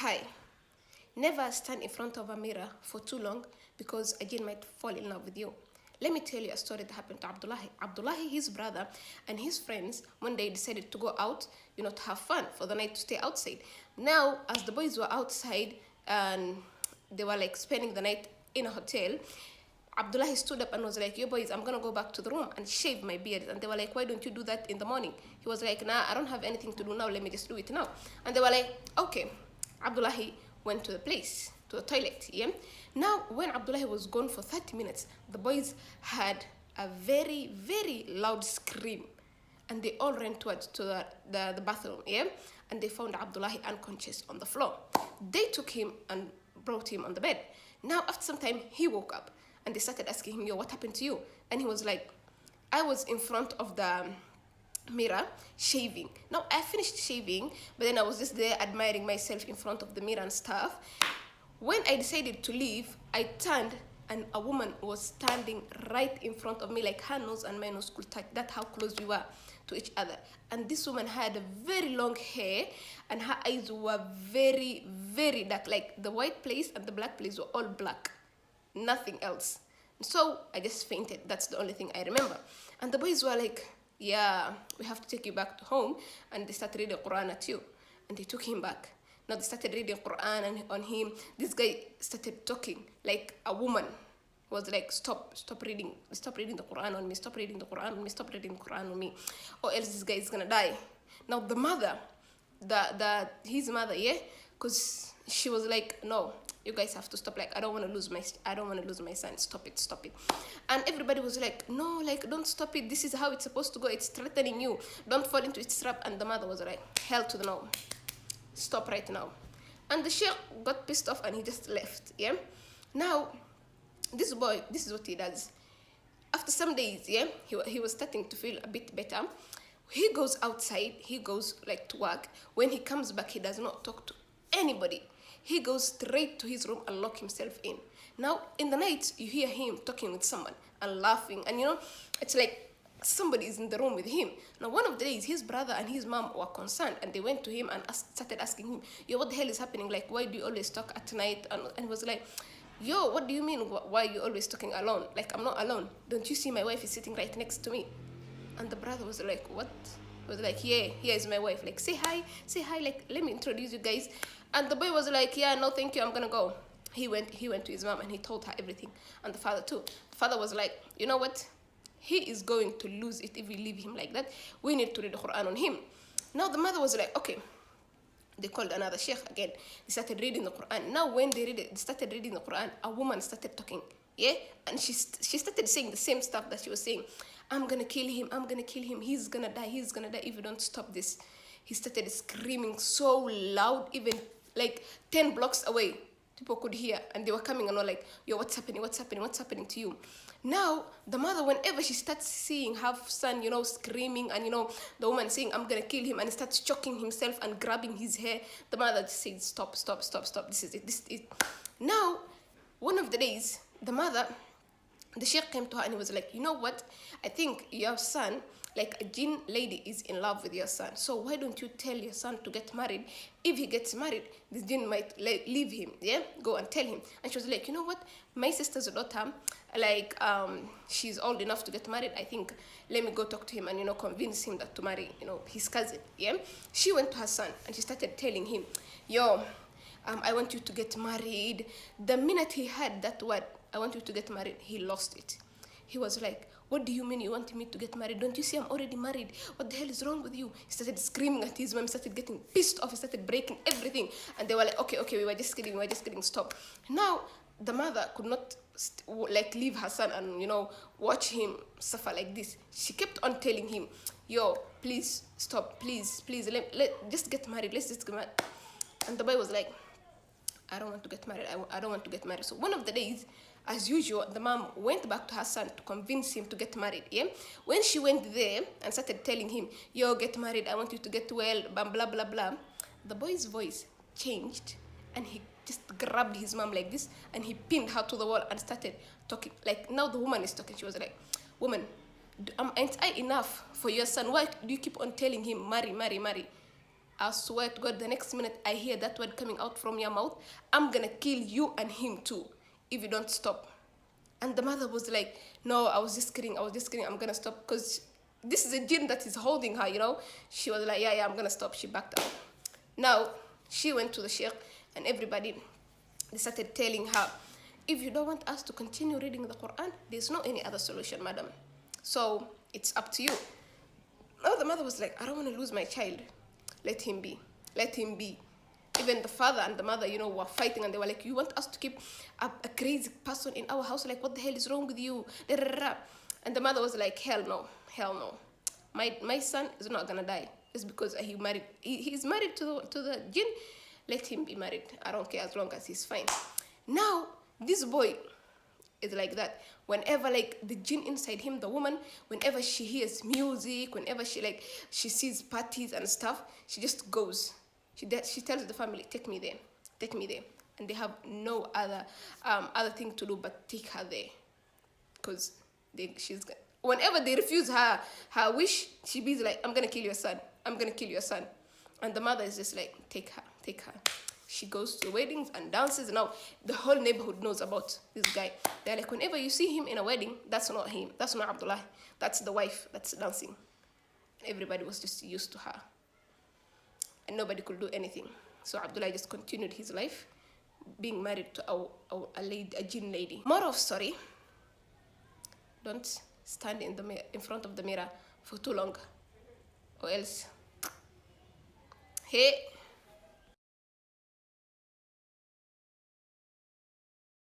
Hi. Never stand in front of a mirror for too long because a jinn might fall in love with you. Let me tell you a story that happened to Abdullahi. Abdullahi, his brother, and his friends one day decided to go out, to have fun for the night, to stay outside. Now, as the boys were outside and they were like spending the night in a hotel, Abdullahi stood up and was like, yo boys, I'm gonna go back to the room and shave my beard. And they were like, why don't you do that in the morning? He was like, nah, I don't have anything to do now, let me just do it now. And they were like, okay. Abdullahi went to the toilet, yeah? Now, when Abdullahi was gone for 30 minutes, the boys had a very, very loud scream. And they all ran towards to the bathroom, yeah? And they found Abdullahi unconscious on the floor. They took him and brought him on the bed. Now, after some time, he woke up. And they started asking him, yo, what happened to you? And he was like, I was in front of the mirror shaving. Now I finished shaving, but then I was just there admiring myself in front of the mirror and stuff. When I decided to leave, I turned and a woman was standing right in front of me, like her nose and my nose could touch. That's how close we were to each other. And this woman had a very long hair and her eyes were very, very dark. Like the white place and the black place were all black, nothing else. So I just fainted. That's the only thing I remember. And the boys were like, yeah, we have to take you back to home. And they started reading Quran at you. And they took him back. Now they started reading Quran and on him. This guy started talking like a woman. He was like, stop reading the Quran on me, stop reading the Quran on me, stop reading the Quran on me, or else this guy is gonna die. Now the mother, his mother, yeah, because she was like, no, you guys have to stop. Like, I don't want to lose my son. Stop it. And everybody was like, no, like, don't stop it. This is how it's supposed to go. It's threatening you. Don't fall into its trap. And the mother was like, hell to the no. Stop right now. And the sheikh got pissed off and he just left. Yeah. Now, this boy, this is what he does. After some days, yeah, he was starting to feel a bit better. He goes outside. He goes like to work. When he comes back, he does not talk to anybody. He goes straight to his room and lock himself in. Now, in the night, you hear him talking with someone and laughing. And, it's like somebody is in the room with him. Now, one of the days, his brother and his mom were concerned. And they went to him and started asking him, yo, what the hell is happening? Like, why do you always talk at night? And he was like, yo, what do you mean? Why are you always talking alone? Like, I'm not alone. Don't you see my wife is sitting right next to me? And the brother was like, what? He was like, yeah, here is my wife. Like, say hi, like, let me introduce you guys. And the boy was like, yeah, no, thank you, I'm gonna go. He went to his mom and he told her everything. And the father too. The father was like, you know what? He is going to lose it if we leave him like that. We need to read the Quran on him. Now the mother was like, okay. They called another sheikh again. They started reading the Quran. Now when they started reading the Quran, a woman started talking. Yeah? And she started saying the same stuff that she was saying. I'm gonna kill him, he's gonna die if you don't stop this. He started screaming so loud, even like 10 blocks away. People could hear and they were coming and were like, yo, what's happening to you? Now, the mother, whenever she starts seeing her son, screaming and, the woman saying, I'm going to kill him, and he starts choking himself and grabbing his hair, the mother just says, stop, this is it. Now, one of the days, the sheikh came to her and he was like, you know what? I think your son, like a jinn lady is in love with your son. So why don't you tell your son to get married? If he gets married, the jinn might leave him, yeah? Go and tell him. And she was like, you know what? My sister's daughter, like, she's old enough to get married. I think, let me go talk to him and, convince him that to marry, his cousin, yeah? She went to her son and she started telling him, yo, I want you to get married. The minute he heard that word, I want you to get married, he lost it. He was like, what do you mean you want me to get married? Don't you see I'm already married? What the hell is wrong with you? He started screaming at his mom, he started getting pissed off, he started breaking everything. And they were like, okay, we were just kidding, stop. Now, the mother could not leave her son and, watch him suffer like this. She kept on telling him, yo, please stop, please, just get married, let's just get married. And the boy was like, I don't want to get married. I don't want to get married. So one of the days, as usual, the mom went back to her son to convince him to get married. Yeah. When she went there and started telling him, yo, get married, I want you to get well, blah, blah, blah, blah, the boy's voice changed and he just grabbed his mom like this and he pinned her to the wall and started talking. Like, now the woman is talking. She was like, woman, ain't I enough for your son? Why do you keep on telling him, marry? I swear to God, the next minute I hear that word coming out from your mouth, I'm gonna kill you and him too if you don't stop. And the mother was like, no, I was just kidding, I'm gonna stop, because this is a jinn that is holding her, you know. She was like, yeah, I'm gonna stop. She backed up. Now, she went to the sheikh, and everybody, they started telling her, if you don't want us to continue reading the Quran, there's no any other solution, madam. So, it's up to you. Now the mother was like, I don't want to lose my child. Let him be. Let him be. Even the father and the mother, you know, were fighting, and they were like, you want us to keep a crazy person in our house? Like, what the hell is wrong with you? And the mother was like, hell no. Hell no. My son is not going to die. It's because he's married to the jinn. Let him be married. I don't care, as long as he's fine. Now, this boy is like that. Whenever like the jinn inside him, the woman, whenever she hears music, whenever she sees parties and stuff, she just goes. She tells the family, take me there, and they have no other thing to do but take her there, because whenever they refuse her wish, she be like, I'm gonna kill your son, and the mother is just like, take her. She goes to weddings and dances. Now the whole neighborhood knows about this guy. They're like, whenever you see him in a wedding, that's not him, that's not Abdullah, that's the wife that's dancing. Everybody was just used to her, and nobody could do anything. So Abdullah just continued his life being married to a jinn lady. Moral of story: don't stand in front of the mirror for too long, or else, hey.